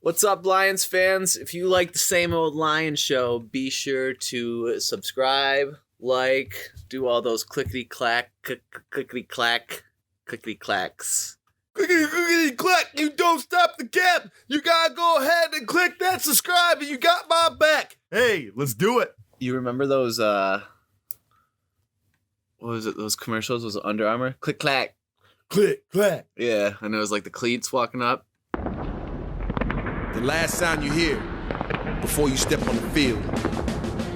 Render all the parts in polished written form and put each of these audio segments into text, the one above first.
What's up, Lions fans? If you like the same old Lions show, be sure to subscribe, like, do all those clickety-clack, clickety-clack, clickety-clacks. Clickety-clack, you don't stop the cap. You gotta go ahead and click that subscribe and you got my back. Hey, let's do it. You remember those, what was it, those commercials? Was it Under Armour? Click-clack. Click, clack. Yeah, and it was like the cleats walking up. The last sound you hear before you step on the field.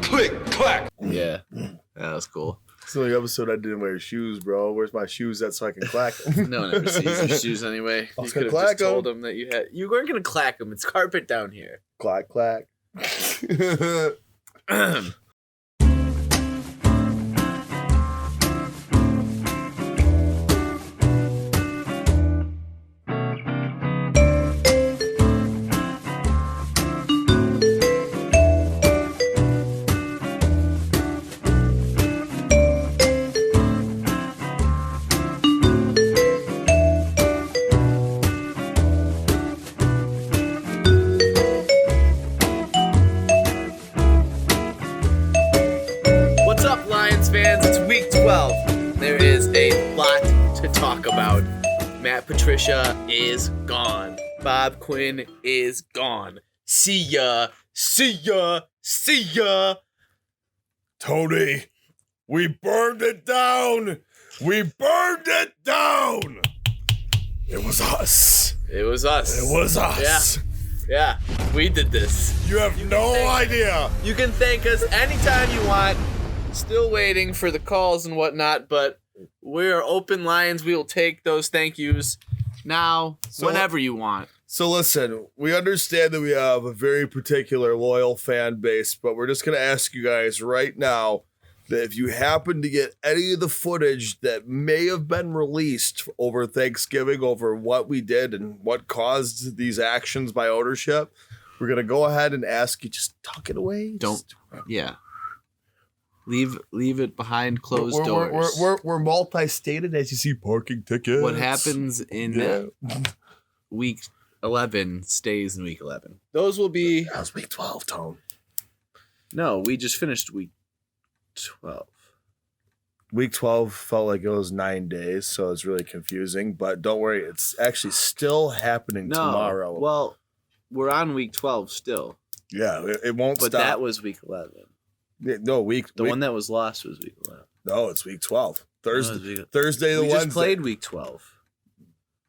Click, clack. Yeah, that was cool. It's the only episode I didn't wear shoes, bro. Where's my shoes at so I can clack them? No one ever sees your shoes anyway. I You was could gonna have just clack 'em. told them that you weren't going to clack them. It's carpet down here. Clack, clack. What's up, Lions fans? It's week 12. There is a lot to talk about. Matt Patricia is gone. Bob Quinn is gone. See ya. See ya. See ya. Tony, we burned it down. We burned it down. It was us. It was us. It was us. Yeah, we did this. You have no idea. You can thank us anytime you want. Still waiting for the calls and whatnot, but we are open lines. We will take those thank yous now, whenever you want. So listen, we understand that we have a very particular loyal fan base, but we're just going to ask you guys right now that if you happen to get any of the footage that may have been released over Thanksgiving over what we did and what caused these actions by ownership, we're going to go ahead and ask you just tuck it away. Yeah. Leave it behind closed doors. We're multi-stated, as you see, parking tickets. What happens in week 11 stays in week 11. Those will be... That was week 12, Tone. No, we just finished week 12. Week 12 felt like it was 9 days, so it's really confusing. But don't worry, it's actually still happening tomorrow. Well, we're on week 12 still. Yeah, it won't But stop. that was week 11. No, The one that was lost was week 11. No, it's week 12. Thursday, No, Thursday the we Wednesday. just played week 12.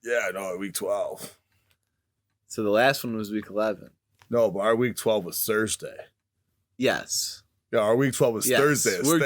Yeah, no, week 12. So the last one was week 11. No, but our week 12 was Thursday. Yes. Yeah, our week 12 was Yes. Thursday. We're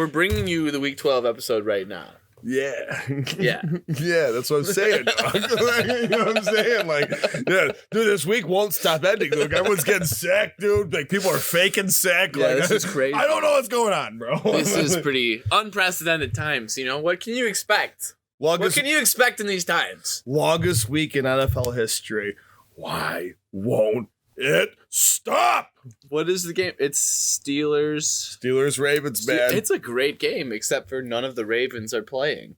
bringing you the week 12 episode right now. Yeah. Yeah. Yeah, that's what I'm saying. Dog. You know what I'm saying? Like, yeah, dude, this week won't stop ending. Like, everyone's getting sick, dude. Like, people are faking sick. Yeah, like, this is crazy. I don't know what's going on, bro. This is pretty unprecedented times, you know? What can you expect? What can you expect in these times? Longest week in NFL history. Why won't it stop? What is the game? It's Steelers. Ravens, man. It's a great game, except for none of the Ravens are playing.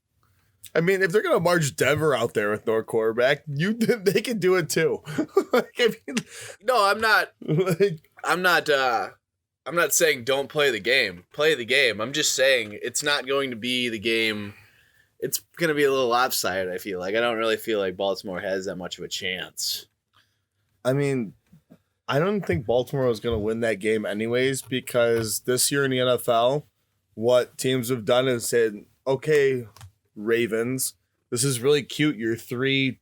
I mean, if they're gonna march Denver out there with no quarterback, they can do it too. Like, I mean, No, I'm not. like, I'm not saying don't play the game. Play the game. I'm just saying it's not going to be the game. It's going to be a little lopsided, I feel like. I don't really feel like Baltimore has that much of a chance. I mean, I don't think Baltimore was gonna win that game anyways, because this year in the NFL, what teams have done is said, okay, Ravens, this is really cute. You're three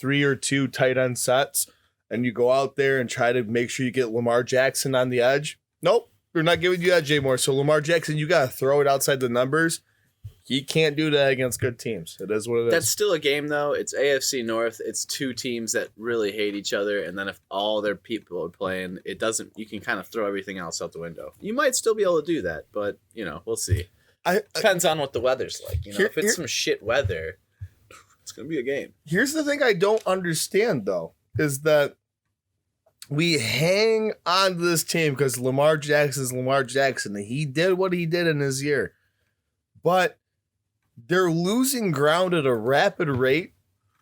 or two tight end sets, and you go out there and try to make sure you get Lamar Jackson on the edge. Nope, we're not giving you that anymore. So Lamar Jackson, you got to throw it outside the numbers. He can't do that against good teams. It is what it is. That's still a game, though. It's AFC North. It's two teams that really hate each other, and then if all their people are playing, it doesn't. You can kind of throw everything else out the window. You might still be able to do that, but we'll see. Depends on what the weather's like. If it's some shit weather, it's gonna be a game. Here's the thing I don't understand, though, is that we hang on to this team because Lamar Jackson's Lamar Jackson. And he did what he did in his year. But they're losing ground at a rapid rate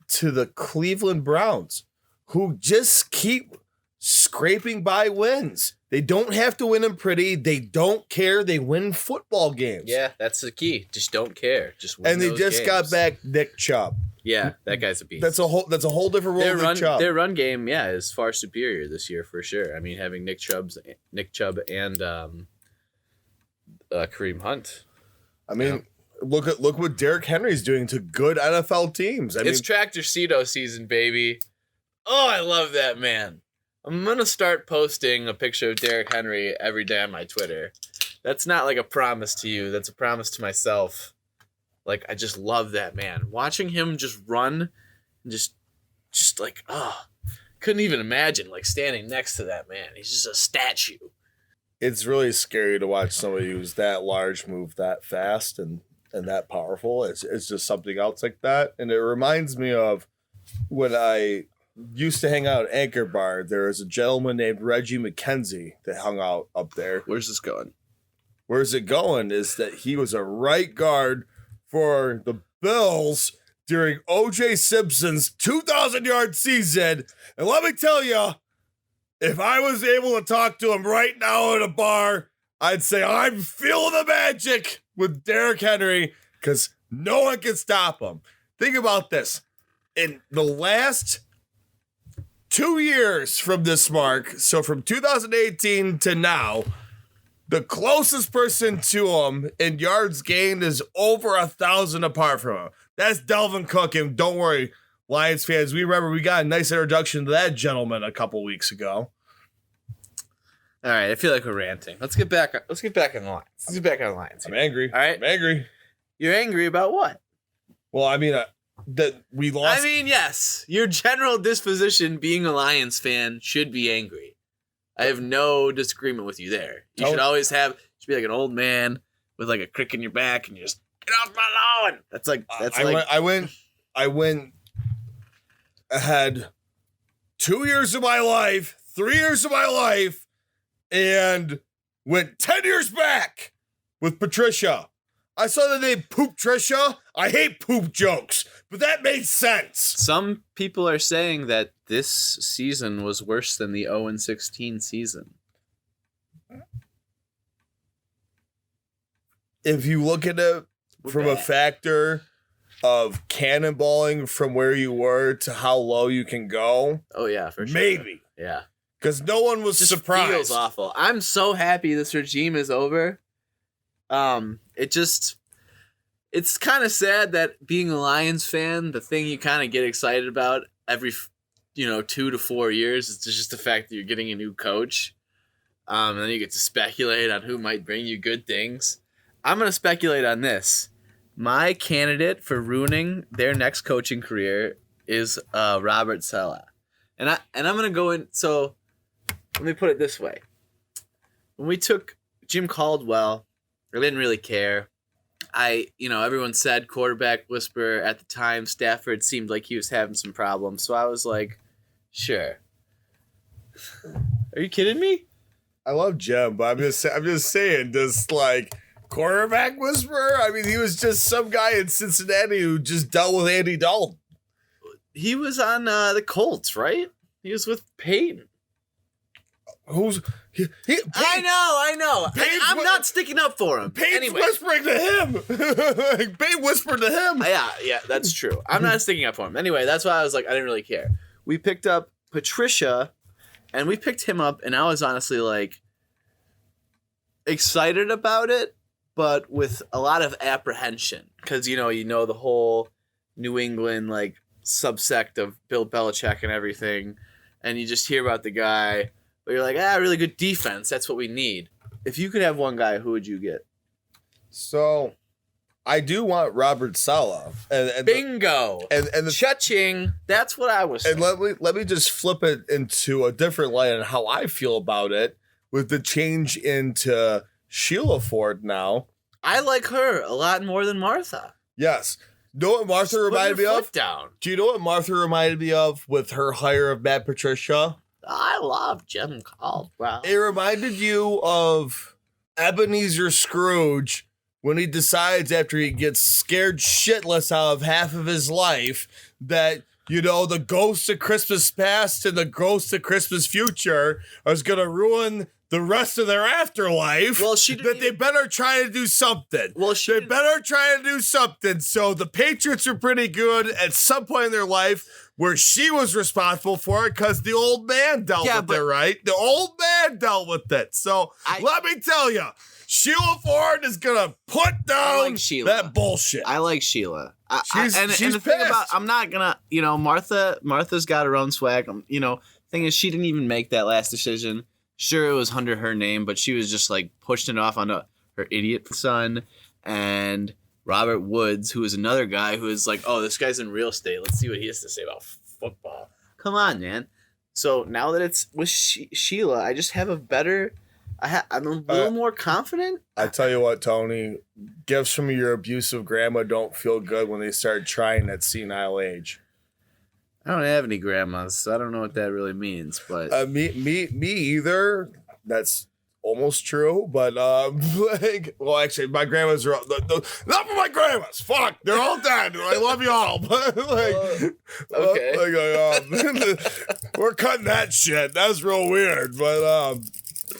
to the Cleveland Browns, who just keep scraping by wins. They don't have to win them pretty. They don't care. They win football games. Yeah, that's the key. Just don't care. Just win and they those just games. Back Nick Chubb. Yeah, that guy's a beast. That's a whole different role. Their run game, yeah, is far superior this year for sure. I mean, having Nick Chubb and Kareem Hunt. I mean, look what Derrick Henry's doing to good NFL teams. It's Tractor Cedo season, baby. Oh, I love that man. I'm gonna start posting a picture of Derrick Henry every day on my Twitter. That's not like a promise to you. That's a promise to myself. Like, I just love that man. Watching him just run, and just like, couldn't even imagine like standing next to that man. He's just a statue. It's really scary to watch somebody who's that large move that fast and that powerful. It's just something else like that. And it reminds me of when I used to hang out at Anchor Bar. There was a gentleman named Reggie McKenzie that hung out up there. Where's this going? Where's it going is that he was a right guard for the Bills during O.J. Simpson's 2,000-yard season. And let me tell you, if I was able to talk to him right now at a bar, I'd say I'm feeling the magic with Derrick Henry because no one can stop him. Think about this. In the last 2 years from this mark, so from 2018 to now, the closest person to him in yards gained is over 1,000 apart from him. That's Delvin Cook, and don't worry, Lions fans, we remember we got a nice introduction to that gentleman a couple weeks ago. All right, I feel like we're ranting. Let's get back on the lines. I'm angry. All right, I'm angry. You're angry about what? Well, I mean, that we lost. I mean, yes, your general disposition, being a Lions fan, should be angry. I have no disagreement with you there. You should always be like an old man with like a crick in your back, and you just get off my lawn. I went ahead 2 years of my life, 3 years of my life, and went 10 years back with Patricia. I saw the name Poop Trisha. I hate poop jokes, but that made sense. Some people are saying that this season was worse than the 0-16 season. If you look at it from a factor of cannonballing from where you were to how low you can go. Oh, yeah, for sure. Maybe. Yeah. Because no one was surprised. It feels awful. I'm so happy this regime is over. It's kind of sad that being a Lions fan, the thing you kind of get excited about every, 2 to 4 years is just the fact that you're getting a new coach. And then you get to speculate on who might bring you good things. I'm going to speculate on this. My candidate for ruining their next coaching career is Robert Saleh. And I'm going to go in. So let me put it this way. When we took Jim Caldwell, I didn't really care. Everyone said quarterback whisperer at the time. Stafford seemed like he was having some problems. So I was like, sure. Are you kidding me? I love Jim, but I'm just saying, just like quarterback whisperer. I mean, he was just some guy in Cincinnati who just dealt with Andy Dalton. He was on the Colts, right? He was with Peyton. I know. I'm not sticking up for him. Peyton's whispering to him. Peyton whispered to him. Yeah, that's true. I'm not sticking up for him. Anyway, that's why I was like, I didn't really care. We picked up Patricia, and we picked him up, and I was honestly like excited about it, but with a lot of apprehension because you know the whole New England like subsect of Bill Belichick and everything, and you just hear about the guy. But you're like, really good defense. That's what we need. If you could have one guy, who would you get? So, I do want Robert Saleh. And bingo. And the cha-ching. That's what I was saying. And let me just flip it into a different light on how I feel about it with the change into Sheila Ford now. I like her a lot more than Martha. Yes. You know what Martha reminded me of? Down. Do you know what Martha reminded me of with her hire of Matt Patricia? I love Jim Caldwell. It reminded you of Ebenezer Scrooge when he decides after he gets scared shitless out of half of his life that the ghosts of Christmas past and the ghosts of Christmas future is going to ruin the rest of their afterlife. Well, they better try to do something. Well, they better try to do something. So the Patriots are pretty good at some point in their life where she was responsible for it because the old man dealt with it, right? The old man dealt with it. So let me tell you, Sheila Ford is going to put down that bullshit. I like Sheila. She's the thing about, I'm not going to, Martha's got her own swag. Thing is, she didn't even make that last decision. Sure, it was under her name, but she was just like pushing it off on her idiot son and Robert Woods, who is another guy who is like, oh, this guy's in real estate. Let's see what he has to say about football. Come on, man. So now that it's with Sheila, I just have a better. I'm a little more confident. I tell you what, Tony, gifts from your abusive grandma don't feel good when they start trying at senile age. I don't have any grandmas, so I don't know what that really means. But me either. That's almost true. But actually, my grandmas are not for my grandmas. Fuck, they're all dead. I love you all. But okay, we're cutting that shit. That's real weird. But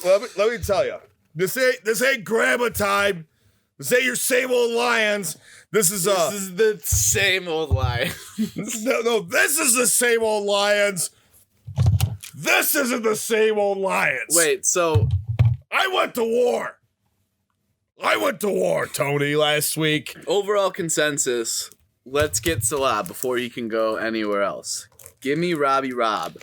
let me tell you, this ain't grandma time. This ain't your same old Lions. This is the same old Lions. No, this is the same old Lions. This isn't the same old Lions. Wait, so I went to war. Tony, last week. Overall consensus, let's get Salah before he can go anywhere else. Give me Robbie Robb.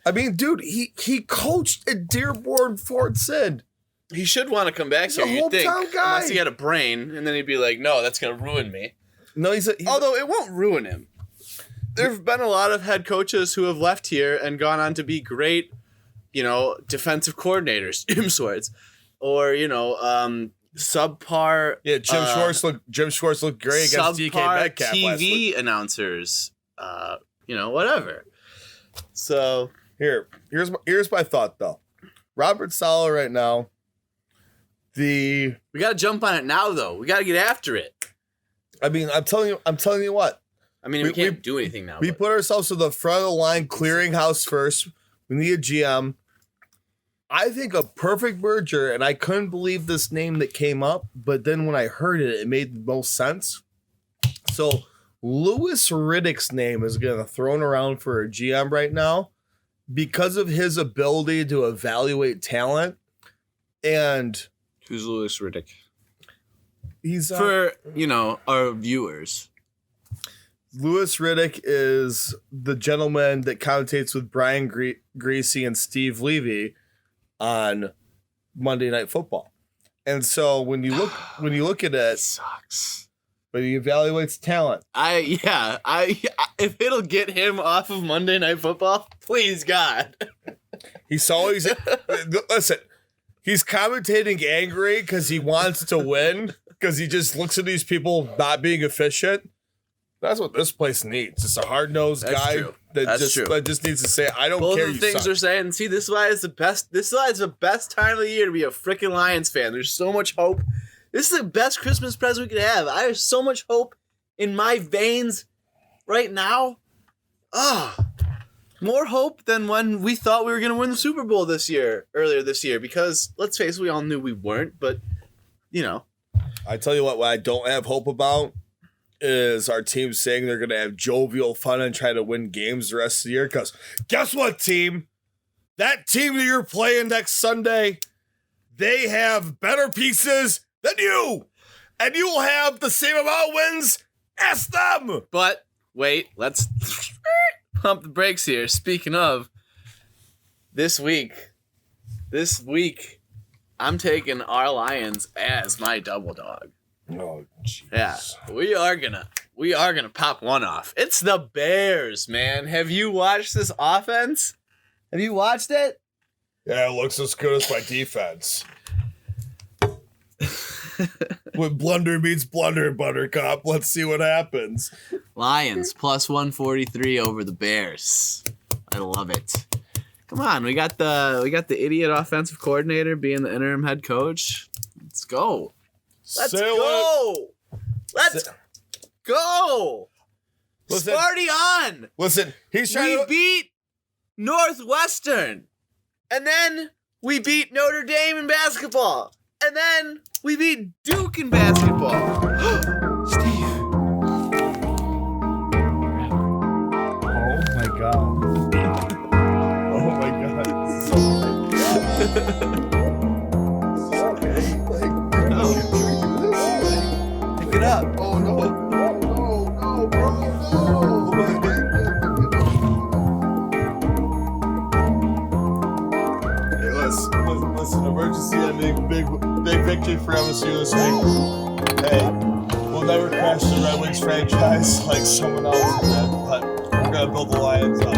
I mean, dude, he coached at Dearborn Fort Sid. He should want to come back here, you'd think. Guy. Unless he had a brain, and then he'd be like, no, that's going to ruin me. No, although it won't ruin him. There have been a lot of head coaches who have left here and gone on to be great, defensive coordinators, sorts, or, subpar. Yeah, Jim Schwartz looked great against DK Metcalf last week. TV announcers, whatever. So here's my thought though. Robert Saleh right now. We got to jump on it now, though. We got to get after it. I mean, I'm telling you what. I mean, we can't do anything now. We put ourselves to the front of the line, clearinghouse first. We need a GM. I think a perfect merger, and I couldn't believe this name that came up, but then when I heard it, it made the most sense. So Louis Riddick's name is getting thrown around for a GM right now because of his ability to evaluate talent. And who's Louis Riddick? He's for our viewers. Louis Riddick is the gentleman that commentates with Brian Greasy and Steve Levy on Monday Night Football. And so when you look at it, sucks. But he evaluates talent. If it'll get him off of Monday Night Football, please God. He's always listen. He's commentating angry because he wants to win, because he just looks at these people not being efficient. That's what this place needs. It's a hard-nosed guy that just needs to say, I don't care. Both the things are saying, see, this is why it's the best. This is why it's the best time of the year to be a freaking Lions fan. There's so much hope. This is the best Christmas present we could have. I have so much hope in my veins right now. More hope than when we thought we were going to win the Super Bowl earlier this year, because let's face it, we all knew we weren't, but I tell you what I don't have hope about is our team saying they're going to have jovial fun and try to win games the rest of the year, because guess what, team? That team that you're playing next Sunday, they have better pieces than you, and you will have the same amount of wins as them. But wait, let's pump the brakes here. Speaking of, this week, I'm taking our Lions as my double dog. Oh, jeez. Yeah, we are gonna pop one off. It's the Bears, man. Have you watched this offense? Have you watched it? Yeah, it looks as good as my defense. When blunder meets blunder, Buttercup. Let's see what happens. Lions plus 143 over the Bears. I love it. Come on, we got the idiot offensive coordinator being the interim head coach. Let's go. Let's go. Listen, Party on! listen, he's trying We to. beat Northwestern. And then we beat Notre Dame in basketball. And then we beat Duke in basketball. Steve. Oh my god. Oh my god. Pick it up. Oh no. No, bro, no. Hey, listen, emergency ending, big victory for MSU this week. Hey, we'll never crash the Red Wings franchise like someone else did, but we're gonna build the Lions up.